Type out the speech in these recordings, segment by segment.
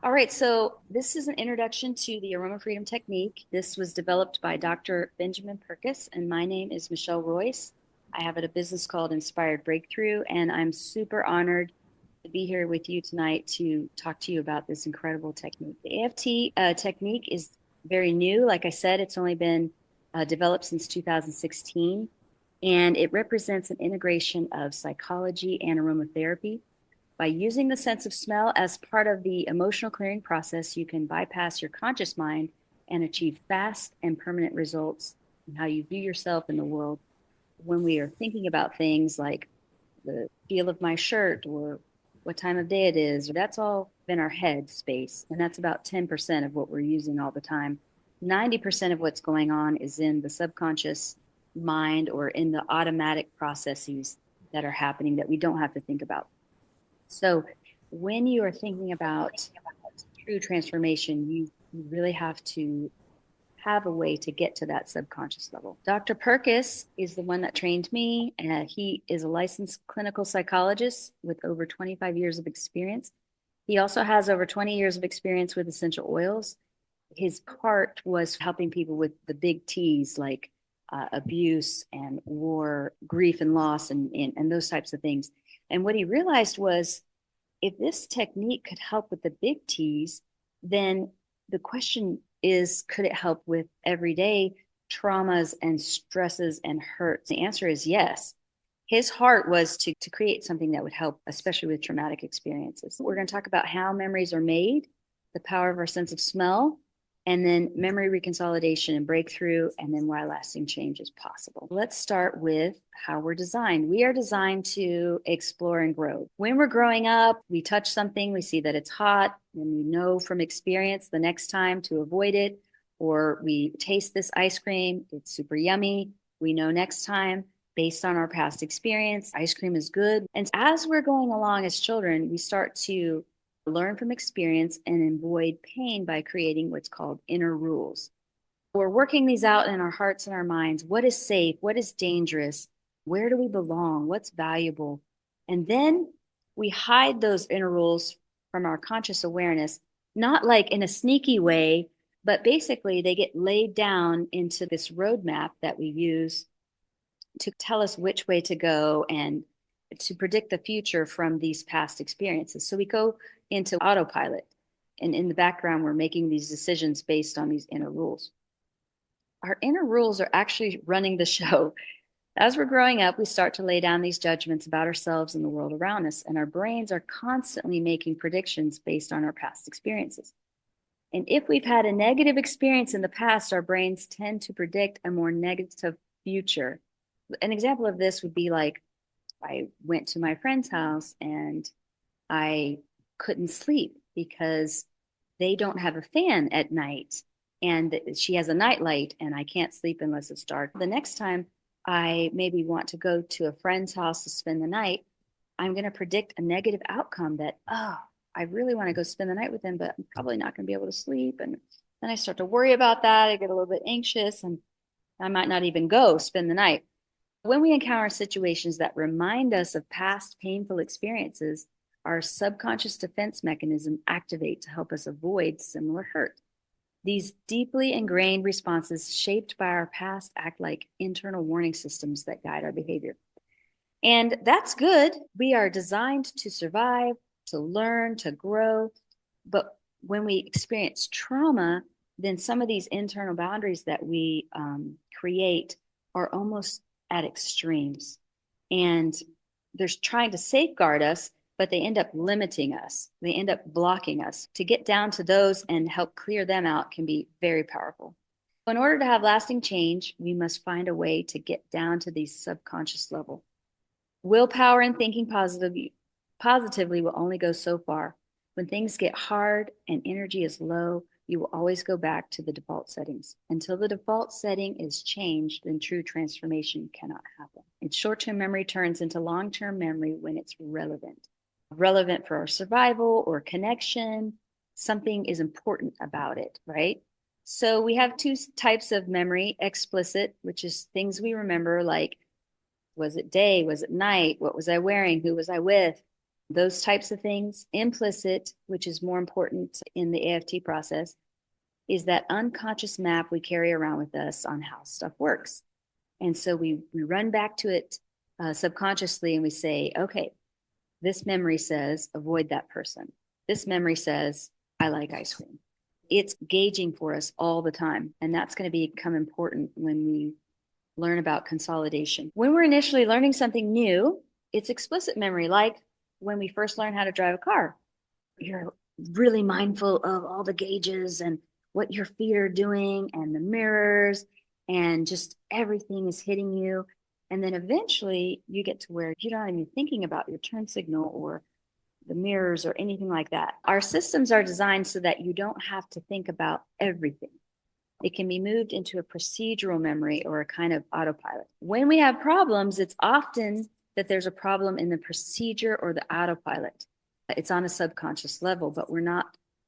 All right, so this is an introduction to the Aroma Freedom Technique. This was developed by Dr. Benjamin Perkus, and my name is Michelle Royce. I have a business called Inspired Breakthrough, and I'm super honored to be here with you tonight to talk to you about this incredible technique. The AFT technique is very new. Like I said, it's only been developed since 2016, and it represents an integration of psychology and aromatherapy. By using the sense of smell as part of the emotional clearing process, you can bypass your conscious mind and achieve fast and permanent results in how you view yourself in the world. When we are thinking about things like the feel of my shirt or what time of day it is, that's all in our head space. And that's about 10% of what we're using all the time. 90% of what's going on is in the subconscious mind or in the automatic processes that are happening that we don't have to think about. So when you are thinking about true transformation, you really have to have a way to get to that subconscious level. Dr. Perkis is the one that trained me, and he is a licensed clinical psychologist with over 25 years of experience. He also has over 20 years of experience with essential oils. His part was helping people with the big T's like abuse and war, grief and loss, and those types of things. And what he realized was if this technique could help with the big T's, then the question is, could it help with everyday traumas and stresses and hurts? The answer is yes. His heart was to create something that would help, especially with traumatic experiences. We're going to talk about how memories are made, the power of our sense of smell, and then memory reconsolidation and breakthrough, and then why lasting change is possible. Let's start with how we're designed. We are designed to explore and grow. When we're growing up, we touch something, we see that it's hot, and we know from experience the next time to avoid it, or we taste this ice cream, it's super yummy. We know next time, based on our past experience, ice cream is good. And as we're going along as children, we start to learn from experience and avoid pain by creating what's called inner rules. We're working these out in our hearts and our minds. What is safe? What is dangerous? Where do we belong? What's valuable? And then we hide those inner rules from our conscious awareness, not like in a sneaky way, but basically they get laid down into this roadmap that we use to tell us which way to go and to predict the future from these past experiences. So we go into autopilot, and in the background, we're making these decisions based on these inner rules. Our inner rules are actually running the show. As we're growing up, we start to lay down these judgments about ourselves and the world around us, and our brains are constantly making predictions based on our past experiences. And if we've had a negative experience in the past, our brains tend to predict a more negative future. An example of this would be like I went to my friend's house and I couldn't sleep because they don't have a fan at night and she has a nightlight and I can't sleep unless it's dark. The next time I maybe want to go to a friend's house to spend the night, I'm going to predict a negative outcome that, oh, I really want to go spend the night with them, but I'm probably not going to be able to sleep. And then I start to worry about that. I get a little bit anxious and I might not even go spend the night. When we encounter situations that remind us of past painful experiences, our subconscious defense mechanism activate to help us avoid similar hurt. These deeply ingrained responses shaped by our past act like internal warning systems that guide our behavior. And that's good. We are designed to survive, to learn, to grow. But when we experience trauma, then some of these internal boundaries that we create are almost at extremes. And they're trying to safeguard us, but they end up limiting us. They end up blocking us. To get down to those and help clear them out can be very powerful. In order to have lasting change, we must find a way to get down to the subconscious level. Willpower and thinking positively will only go so far. When things get hard and energy is low, you will always go back to the default settings. Until the default setting is changed, then true transformation cannot happen. And short-term memory turns into long-term memory when it's relevant. Relevant for our survival or connection. Something is important about it, right? So we have two types of memory: explicit, which is things we remember, like was it day? Was it night? What was I wearing? Who was I with? those types of things. Implicit, which is more important in the AFT process, is that unconscious map we carry around with us on how stuff works. And so we run back to it subconsciously and we say, okay, this memory says avoid that person. This memory says I like ice cream. It's gauging for us all the time. And that's going to become important when we learn about consolidation. When we're initially learning something new, it's explicit memory, like when we first learn how to drive a car. You're really mindful of all the gauges and what your feet are doing and the mirrors and just everything is hitting you. And then eventually you get to where you're not even thinking about your turn signal or the mirrors or anything like that. Our systems are designed so that you don't have to think about everything. It can be moved into a procedural memory or a kind of autopilot. When we have problems, it's often that there's a problem in the procedure or the autopilot. It's on a subconscious level, but we're not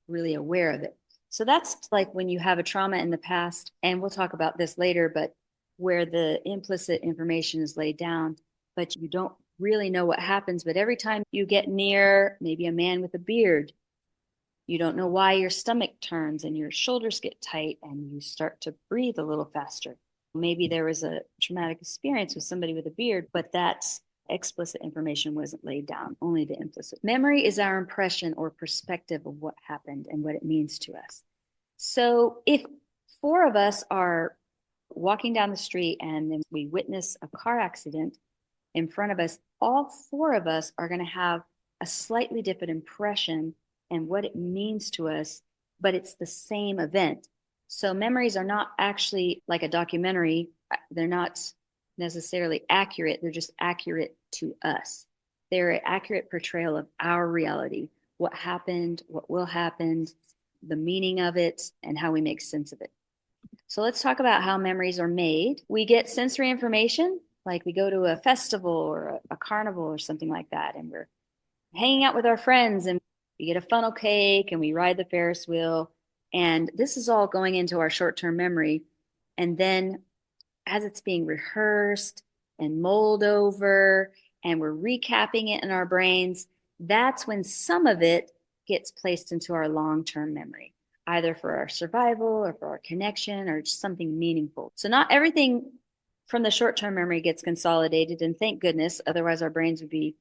really aware of it. So that's like when you have a trauma in the past, and we'll talk about this later, but where the implicit information is laid down, but you don't really know what happens. But every time you get near maybe a man with a beard, you don't know why your stomach turns and your shoulders get tight and you start to breathe a little faster. Maybe there was a traumatic experience with somebody with a beard, but that's explicit information wasn't laid down, only the implicit. Memory is our impression or perspective of what happened and what it means to us. So if four of us are walking down the street and then we witness a car accident in front of us, all four of us are going to have a slightly different impression and what it means to us, but it's the same event. So memories are not actually like a documentary. They're not necessarily accurate. They're just accurate to us. They're an accurate portrayal of our reality, what happened, what will happen, the meaning of it, and how we make sense of it. So let's talk about how memories are made. We get sensory information, like we go to a festival or a carnival or something like that, and we're hanging out with our friends and we get a funnel cake and we ride the Ferris wheel. And this is all going into our short-term memory. And then as it's being rehearsed and mulled over and we're recapping it in our brains, that's when some of it gets placed into our long-term memory, either for our survival or for our connection or just something meaningful. So not everything from the short-term memory gets consolidated, and thank goodness, otherwise our brains would be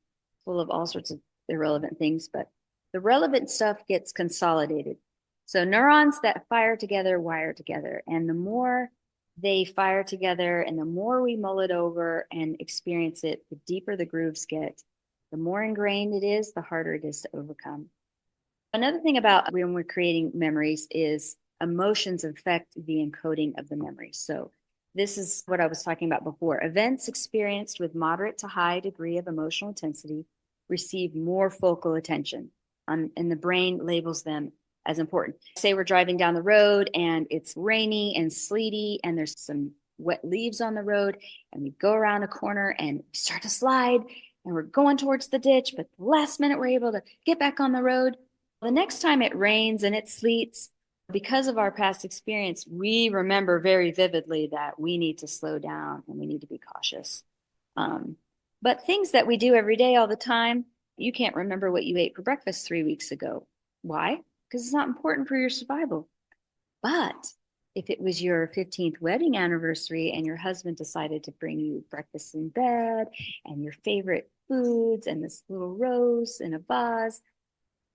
full of all sorts of irrelevant things, but the relevant stuff gets consolidated. So neurons that fire together wire together, and the more they fire together and the more we mull it over and experience it, the deeper the grooves get, the more ingrained it is, the harder it is to overcome. Another thing about when we're creating memories is emotions affect the encoding of the memory. So this is what I was talking about before. Events experienced with moderate to high degree of emotional intensity receive more focal attention, and the brain labels them as important. Say we're driving down the road and it's rainy and sleety and there's some wet leaves on the road, and we go around a corner and start to slide and we're going towards the ditch, but the last minute we're able to get back on the road. The next time it rains and it sleets, because of our past experience, we remember very vividly that we need to slow down and we need to be cautious. But things that we do every day all the time, you can't remember what you ate for breakfast 3 weeks ago. Why? Because it's not important for your survival. But if it was your 15th wedding anniversary and your husband decided to bring you breakfast in bed and your favorite foods and this little rose in a vase,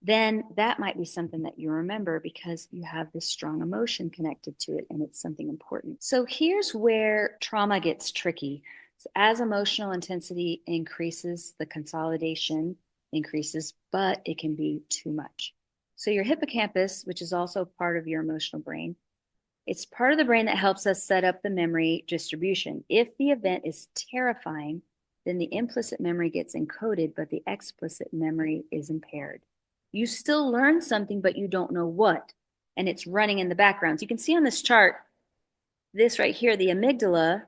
then that might be something that you remember because you have this strong emotion connected to it and it's something important. So here's where trauma gets tricky. So as emotional intensity increases, the consolidation increases, but it can be too much. So your hippocampus, which is also part of your emotional brain, it's part of the brain that helps us set up the memory distribution. If the event is terrifying, then the implicit memory gets encoded, but the explicit memory is impaired. You still learn something, but you don't know what, and it's running in the background. So you can see on this chart, this right here, the amygdala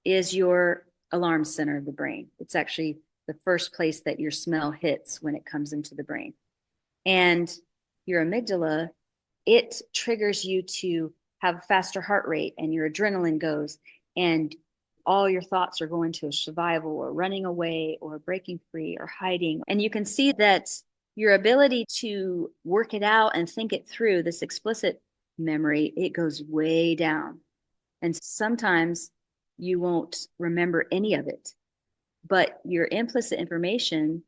is your alarm center of the brain. It's actually the first place that your smell hits when it comes into the brain. And your amygdala, it triggers you to have a faster heart rate and your adrenaline goes and all your thoughts are going to survival or running away or breaking free or hiding. And you can see that your ability to work it out and think it through, this explicit memory, it goes way down. And sometimes you won't remember any of it, but your implicit information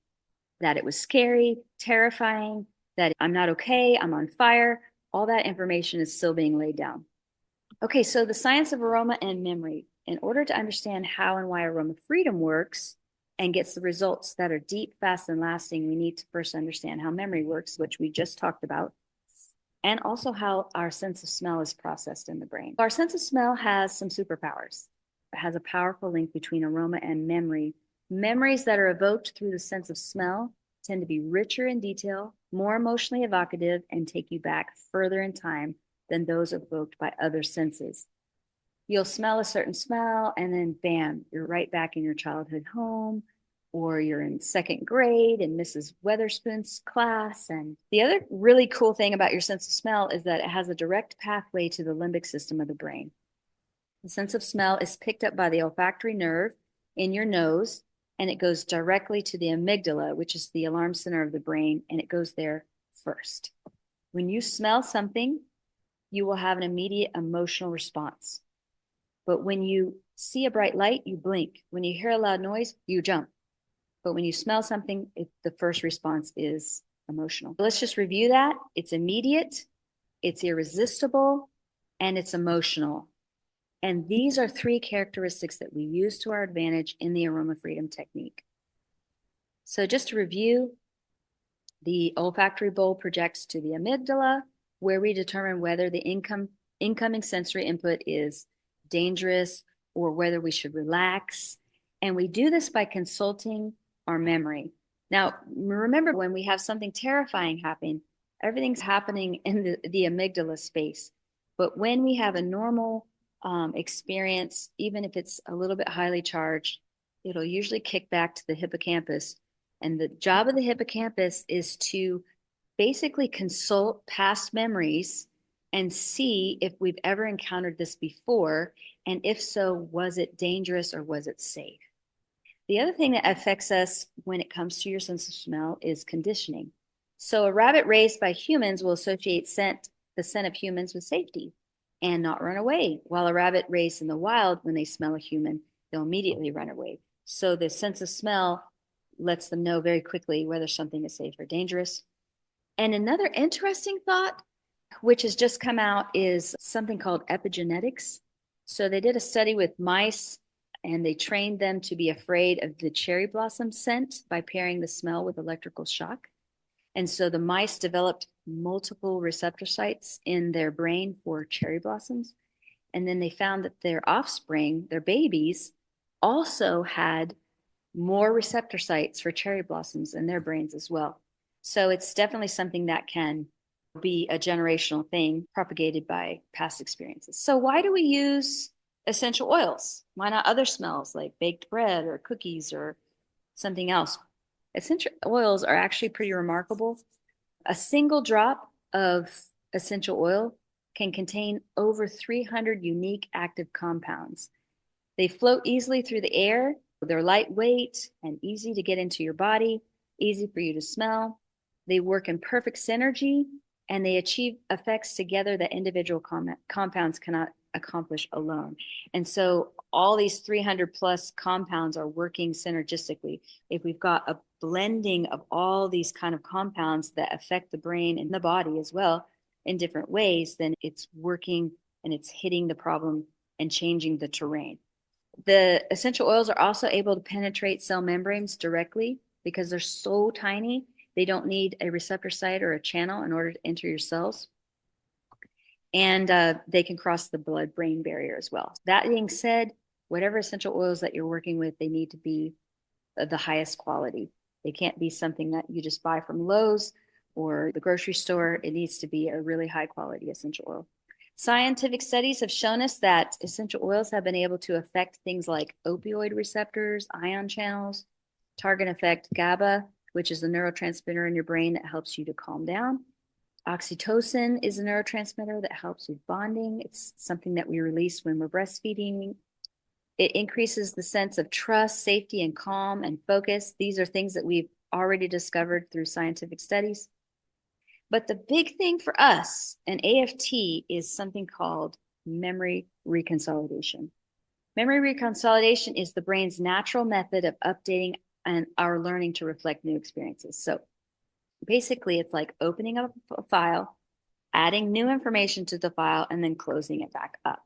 that it was scary, terrifying, that I'm not okay, I'm on fire, all that information is still being laid down. Okay, so the science of aroma and memory. In order to understand how and why aroma freedom works and gets the results that are deep, fast, and lasting, we need to first understand how memory works, which we just talked about, and also how our sense of smell is processed in the brain. Our sense of smell has some superpowers. It has a powerful link between aroma and memory. Memories that are evoked through the sense of smell tend to be richer in detail, more emotionally evocative, and take you back further in time than those evoked by other senses. You'll smell a certain smell, and then bam, you're right back in your childhood home, or you're in second grade in Mrs. Weatherspoon's class. And the other really cool thing about your sense of smell is that it has a direct pathway to the limbic system of the brain. The sense of smell is picked up by the olfactory nerve in your nose, and it goes directly to the amygdala, which is the alarm center of the brain, and it goes there first. When you smell something, you will have an immediate emotional response. But when you see a bright light, you blink. When you hear a loud noise, you jump. But when you smell something, the first response is emotional. Let's just review that. It's immediate, it's irresistible, and it's emotional. And these are three characteristics that we use to our advantage in the Aroma Freedom Technique. So just to review, the olfactory bulb projects to the amygdala, where we determine whether the incoming sensory input is dangerous or whether we should relax. And we do this by consulting our memory. Now, remember, when we have something terrifying happen, everything's happening in the amygdala space. But when we have a normal experience, even if it's a little bit highly charged, it'll usually kick back to the hippocampus. And the job of the hippocampus is to basically consult past memories and see if we've ever encountered this before. And if so, was it dangerous or was it safe? The other thing that affects us when it comes to your sense of smell is conditioning. So a rabbit raised by humans will associate the scent of humans with safety and not run away, while a rabbit raised in the wild, when they smell a human, they'll immediately run away. So the sense of smell lets them know very quickly whether something is safe or dangerous. And another interesting thought, which has just come out, is something called epigenetics. So they did a study with mice and they trained them to be afraid of the cherry blossom scent by pairing the smell with electrical shock. And so the mice developed multiple receptor sites in their brain for cherry blossoms. And then they found that their offspring, their babies, also had more receptor sites for cherry blossoms in their brains as well. So it's definitely something that can be a generational thing propagated by past experiences. So why do we use essential oils? Why not other smells like baked bread or cookies or something else? Essential oils are actually pretty remarkable. A single drop of essential oil can contain over 300 unique active compounds. They float easily through the air. They're lightweight and easy to get into your body, easy for you to smell. They work in perfect synergy, and they achieve effects together that individual compounds cannot accomplish alone. And so all these 300 plus compounds are working synergistically. If we've got a blending of all these kind of compounds that affect the brain and the body as well in different ways, then it's working and it's hitting the problem and changing the terrain. The essential oils are also able to penetrate cell membranes directly because they're so tiny. They don't need a receptor site or a channel in order to enter your cells. And they can cross the blood-brain barrier as well. That being said, whatever essential oils that you're working with, they need to be the highest quality. They can't be something that you just buy from Lowe's or the grocery store. It needs to be a really high quality essential oil. Scientific studies have shown us that essential oils have been able to affect things like opioid receptors, ion channels, target effect GABA, which is the neurotransmitter in your brain that helps you to calm down. Oxytocin is a neurotransmitter that helps with bonding. It's something that we release when we're breastfeeding. It increases the sense of trust, safety, and calm and focus. These are things that we've already discovered through scientific studies. But the big thing for us in AFT is something called memory reconsolidation. Memory reconsolidation is the brain's natural method of updating and our learning to reflect new experiences. So basically, it's like opening up a file, adding new information to the file, and then closing it back up.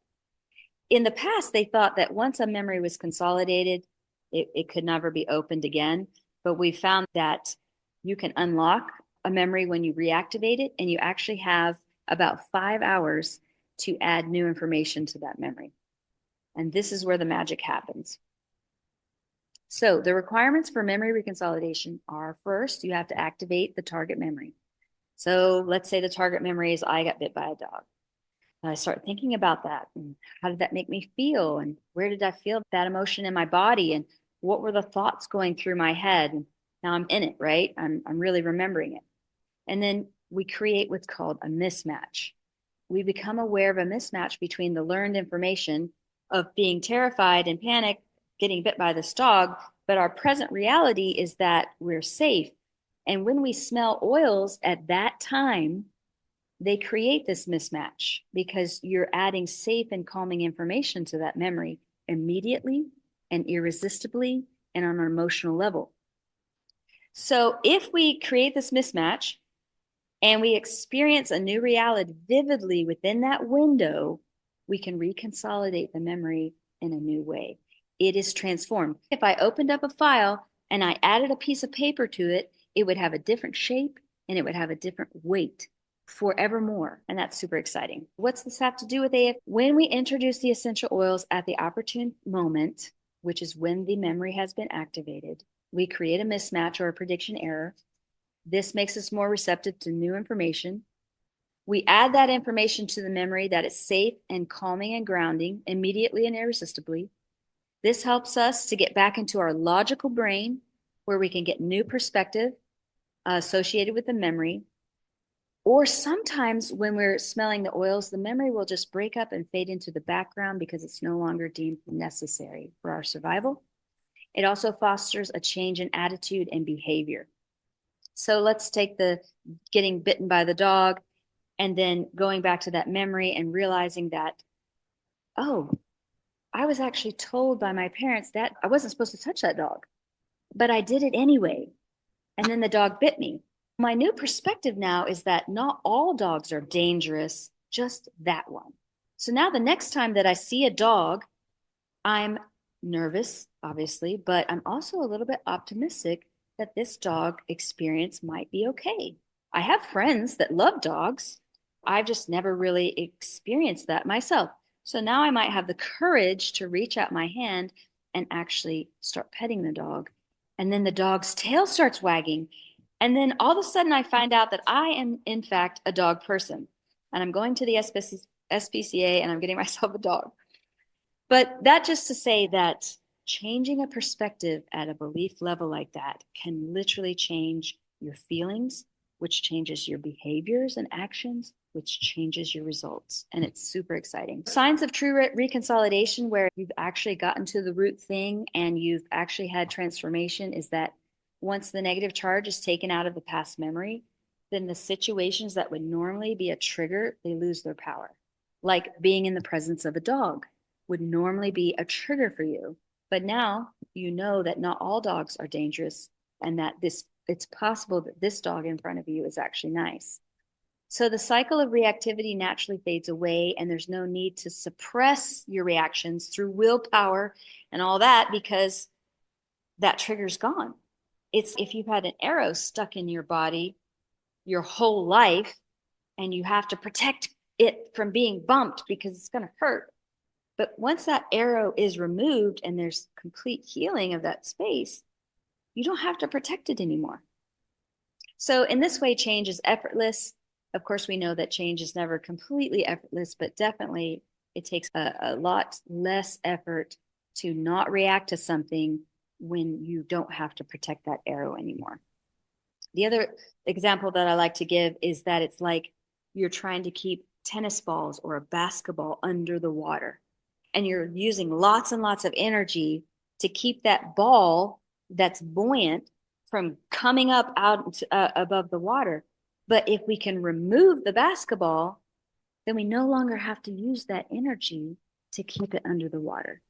In the past, they thought that once a memory was consolidated, it could never be opened again. But we found that you can unlock a memory when you reactivate it, and you actually have about 5 hours to add new information to that memory. And this is where the magic happens. So the requirements for memory reconsolidation are, first, you have to activate the target memory. So let's say the target memory is I got bit by a dog. I start thinking about that and how did that make me feel, and where did I feel that emotion in my body, and what were the thoughts going through my head, and now I'm in it, right? I'm really remembering it. And then we create what's called a mismatch. We become aware of a mismatch between the learned information of being terrified and panicked, getting bit by this dog, but our present reality is that we're safe. And when we smell oils at that time, they create this mismatch because you're adding safe and calming information to that memory immediately and irresistibly and on an emotional level. So if we create this mismatch and we experience a new reality vividly within that window, we can reconsolidate the memory in a new way. It is transformed. If I opened up a file and I added a piece of paper to it, it would have a different shape and it would have a different weight forevermore. And that's super exciting. What's this have to do with AFT? When we introduce the essential oils at the opportune moment, which is when the memory has been activated, we create a mismatch or a prediction error. This makes us more receptive to new information. We add that information to the memory that is safe and calming and grounding immediately and irresistibly. This helps us to get back into our logical brain where we can get new perspective associated with the memory. Or sometimes when we're smelling the oils, the memory will just break up and fade into the background because it's no longer deemed necessary for our survival. It also fosters a change in attitude and behavior. So let's take the getting bitten by the dog and then going back to that memory and realizing that, oh, I was actually told by my parents that I wasn't supposed to touch that dog, but I did it anyway. And then the dog bit me. My new perspective now is that not all dogs are dangerous, just that one. So now the next time that I see a dog, I'm nervous, obviously, but I'm also a little bit optimistic that this dog experience might be okay. I have friends that love dogs. I've just never really experienced that myself. So now I might have the courage to reach out my hand and actually start petting the dog. And then the dog's tail starts wagging. And then all of a sudden I find out that I am, in fact, a dog person. And I'm going to the SPCA and I'm getting myself a dog. But that just to say that changing a perspective at a belief level like that can literally change your feelings, which changes your behaviors and actions, which changes your results. And it's super exciting. Signs of true reconsolidation, where you've actually gotten to the root thing and you've actually had transformation, is that once the negative charge is taken out of the past memory, then the situations that would normally be a trigger, they lose their power. Like being in the presence of a dog would normally be a trigger for you. But now you know that not all dogs are dangerous and that it's possible that this dog in front of you is actually nice. So the cycle of reactivity naturally fades away, and there's no need to suppress your reactions through willpower and all that because that trigger's gone. It's if you've had an arrow stuck in your body your whole life and you have to protect it from being bumped because it's going to hurt. But once that arrow is removed and there's complete healing of that space, you don't have to protect it anymore. So in this way, change is effortless. Of course, we know that change is never completely effortless, but definitely it takes a lot less effort to not react to something when you don't have to protect that arrow anymore. The other example that I like to give is that it's like you're trying to keep tennis balls or a basketball under the water. and you're using lots and lots of energy to keep that ball that's buoyant from coming up out above the water. But if we can remove the basketball, then we no longer have to use that energy to keep it under the water.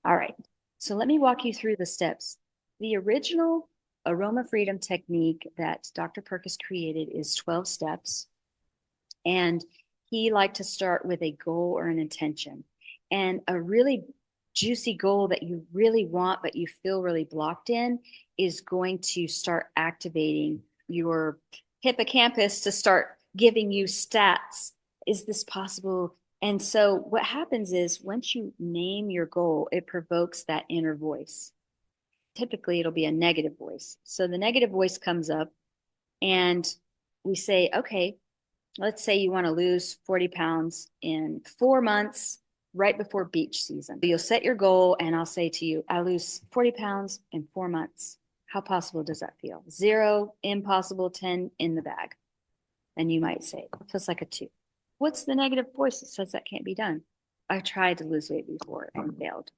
All right, so let me walk you through the steps. The original Aroma Freedom technique that Dr. Perkus created is 12 steps. And he liked to start with a goal or an intention. And a really juicy goal that you really want, but you feel really blocked in, is going to start activating your hippocampus to start giving you stats. Is this possible? And so what happens is once you name your goal, it provokes that inner voice. Typically, it'll be a negative voice. So the negative voice comes up and we say, okay, let's say you want to lose 40 pounds in 4 months right before beach season. You'll set your goal and I'll say to you, I lose 40 pounds in 4 months. How possible does that feel? 0, impossible, 10 in the bag. And you might say, it feels like a 2. What's the negative voice that says that can't be done? I tried to lose weight before and failed.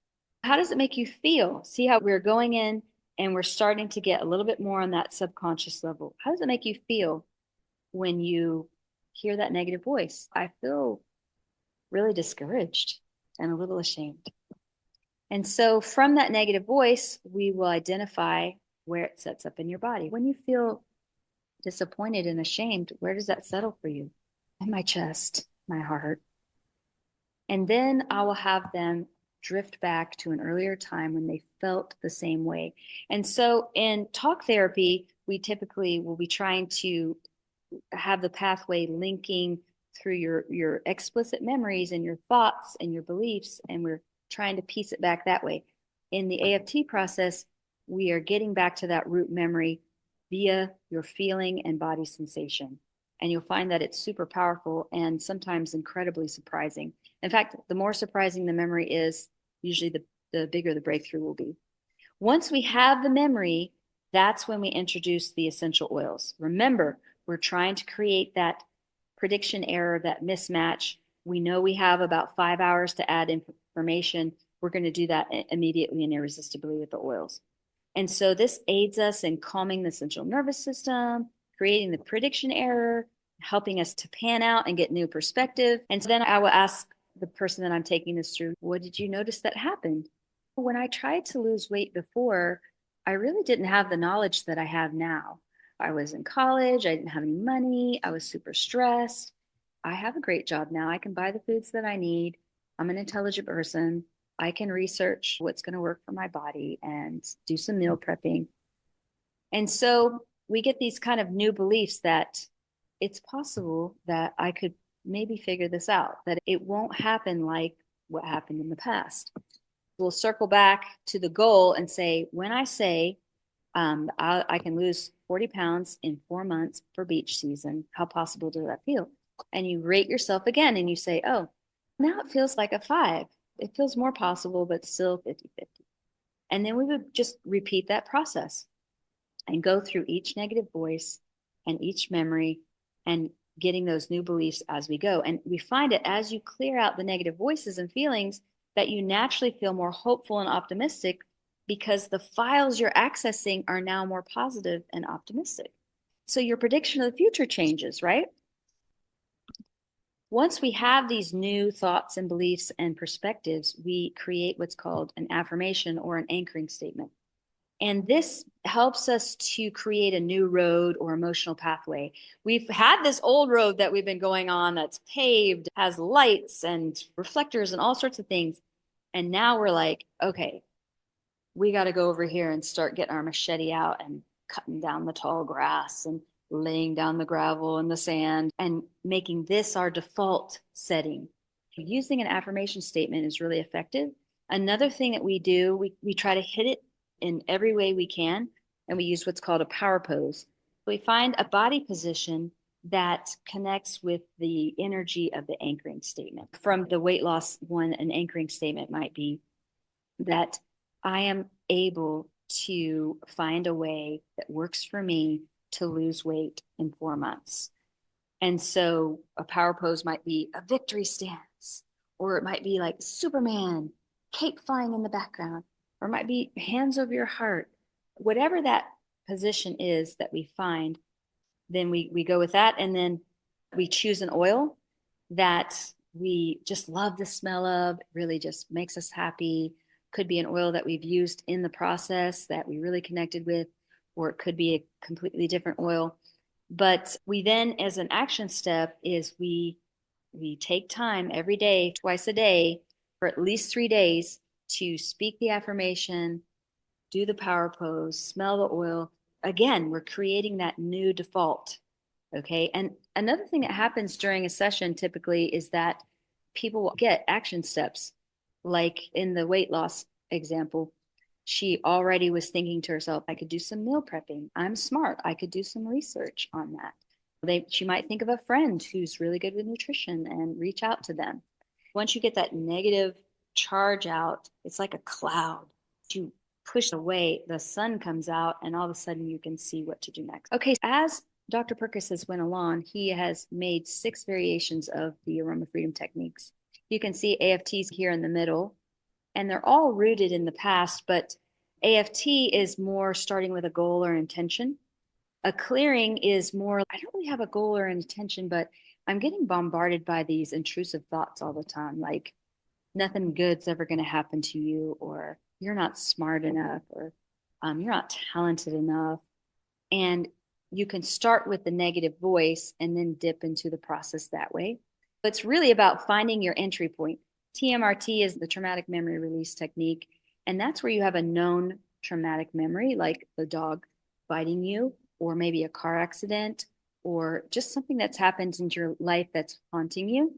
How does it make you feel? See how we're going in and we're starting to get a little bit more on that subconscious level. How does it make you feel when you hear that negative voice? I feel really discouraged and a little ashamed. And so from that negative voice, we will identify where it sets up in your body. When you feel disappointed and ashamed, where does that settle for you? In my chest, my heart. And then I will have them drift back to an earlier time when they felt the same way. And so in talk therapy, we typically will be trying to have the pathway linking through your explicit memories and your thoughts and your beliefs, and we're trying to piece it back that way. In the AFT process, we are getting back to that root memory via your feeling and body sensation. And you'll find that it's super powerful and sometimes incredibly surprising. In fact, the more surprising the memory is, usually the bigger the breakthrough will be. Once we have the memory, that's when we introduce the essential oils. Remember, we're trying to create that prediction error, that mismatch. We know we have about 5 hours to add information. We're going to do that immediately and irresistibly with the oils. And so this aids us in calming the central nervous system, creating the prediction error, helping us to pan out and get new perspective. And so then I will ask the person that I'm taking this through, what did you notice that happened? When I tried to lose weight before, I really didn't have the knowledge that I have now. I was in college, I didn't have any money, I was super stressed. I have a great job now. I can buy the foods that I need. I'm an intelligent person. I can research what's going to work for my body and do some meal prepping. And so we get these kind of new beliefs that it's possible that I could maybe figure this out, that it won't happen like what happened in the past. We'll circle back to the goal and say, when I say I can lose 40 pounds in 4 months for beach season, how possible does that feel? And you rate yourself again and you say, oh, now it feels like a 5. It feels more possible, but still 50-50. And then we would just repeat that process and go through each negative voice and each memory and getting those new beliefs as we go. And we find it as you clear out the negative voices and feelings that you naturally feel more hopeful and optimistic because the files you're accessing are now more positive and optimistic. So your prediction of the future changes, right? Once we have these new thoughts and beliefs and perspectives, we create what's called an affirmation or an anchoring statement. And this helps us to create a new road or emotional pathway. We've had this old road that we've been going on that's paved, has lights and reflectors and all sorts of things. And now we're like, okay, we got to go over here and start getting our machete out and cutting down the tall grass and laying down the gravel and the sand and making this our default setting. Using an affirmation statement is really effective. Another thing that we do, we try to hit it in every way we can, and we use what's called a power pose. We find a body position that connects with the energy of the anchoring statement. From the weight loss one, an anchoring statement might be that I am able to find a way that works for me to lose weight in 4 months. And so a power pose might be a victory stance or it might be like Superman, cape flying in the background, or it might be hands over your heart. Whatever that position is that we find, then we go with that. And then we choose an oil that we just love the smell of, it really just makes us happy. Could be an oil that we've used in the process that we really connected with, or it could be a completely different oil. But we then, as an action step, is we take time every day, twice a day, for at least 3 days to speak the affirmation, do the power pose, smell the oil. Again, we're creating that new default. Okay. And another thing that happens during a session typically is that people will get action steps. Like in the weight loss example, she already was thinking to herself, I could do some meal prepping. I'm smart. I could do some research on that. She might think of a friend who's really good with nutrition and reach out to them. Once you get that negative charge out, it's like a cloud. You push away, the sun comes out, and all of a sudden you can see what to do next. Okay, as Dr. Perkus has went along, he has made 6 variations of the Aroma Freedom techniques. You can see AFTs here in the middle, and they're all rooted in the past, but AFT is more starting with a goal or intention. A clearing is more, I don't really have a goal or an intention, but I'm getting bombarded by these intrusive thoughts all the time, like nothing good's ever going to happen to you, or you're not smart enough, or you're not talented enough. And you can start with the negative voice and then dip into the process that way. It's really about finding your entry point. TMRT is the traumatic memory release technique. And that's where you have a known traumatic memory, like the dog biting you, or maybe a car accident, or just something that's happened in your life that's haunting you.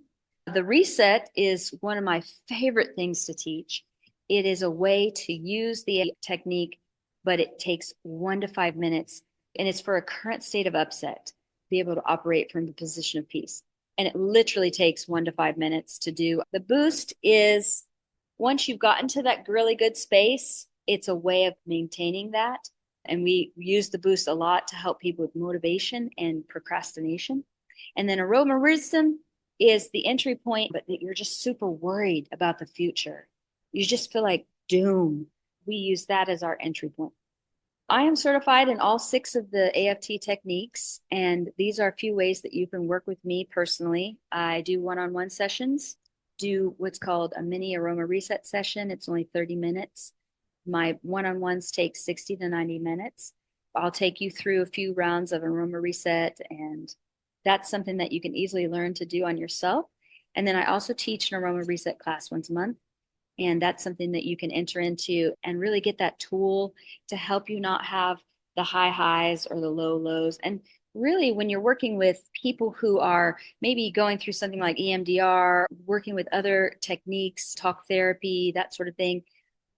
The reset is one of my favorite things to teach. It is a way to use the technique, but it takes 1 to 5 minutes, and it's for a current state of upset, be able to operate from the position of peace. And it literally takes 1 to 5 minutes to do. The boost is once you've gotten to that really good space, it's a way of maintaining that. And we use the boost a lot to help people with motivation and procrastination. And then aroma wisdom is the entry point, but you're just super worried about the future. You just feel like doom. We use that as our entry point. I am certified in all 6 of the AFT techniques, and these are a few ways that you can work with me personally. I do one-on-one sessions, do what's called a mini aroma reset session. It's only 30 minutes. My one-on-ones take 60 to 90 minutes. I'll take you through a few rounds of aroma reset, and that's something that you can easily learn to do on yourself. And then I also teach an aroma reset class once a month. And that's something that you can enter into and really get that tool to help you not have the high highs or the low lows. And really, when you're working with people who are maybe going through something like EMDR, working with other techniques, talk therapy, that sort of thing,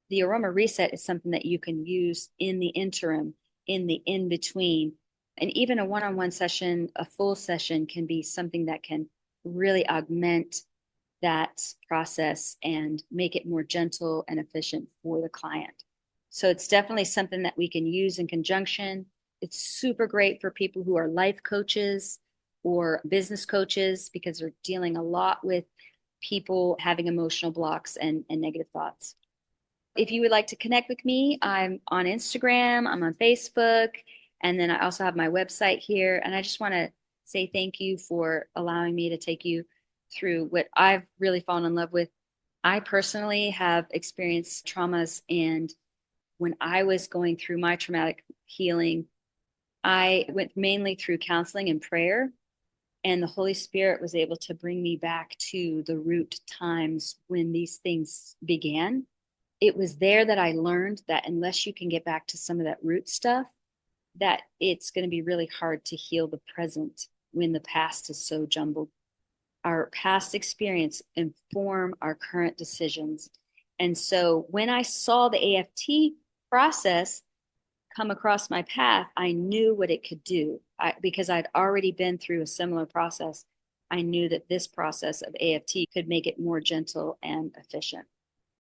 the aroma reset is something that you can use in the interim, in the in between. And even a one-on-one session, a full session can be something that can really augment that process and make it more gentle and efficient for the client. So it's definitely something that we can use in conjunction. It's super great for people who are life coaches or business coaches because they're dealing a lot with people having emotional blocks and negative thoughts. If you would like to connect with me, I'm on Instagram, I'm on Facebook, and then I also have my website here. And I just want to say thank you for allowing me to take you through what I've really fallen in love with. I personally have experienced traumas, and when I was going through my traumatic healing, I went mainly through counseling and prayer, and the Holy Spirit was able to bring me back to the root times when these things began. It was there that I learned that unless you can get back to some of that root stuff, that it's going to be really hard to heal the present when the past is so jumbled. Our past experience inform our current decisions. And so when I saw the AFT process come across my path, I knew what it could do. Because I'd already been through a similar process, I knew that this process of AFT could make it more gentle and efficient.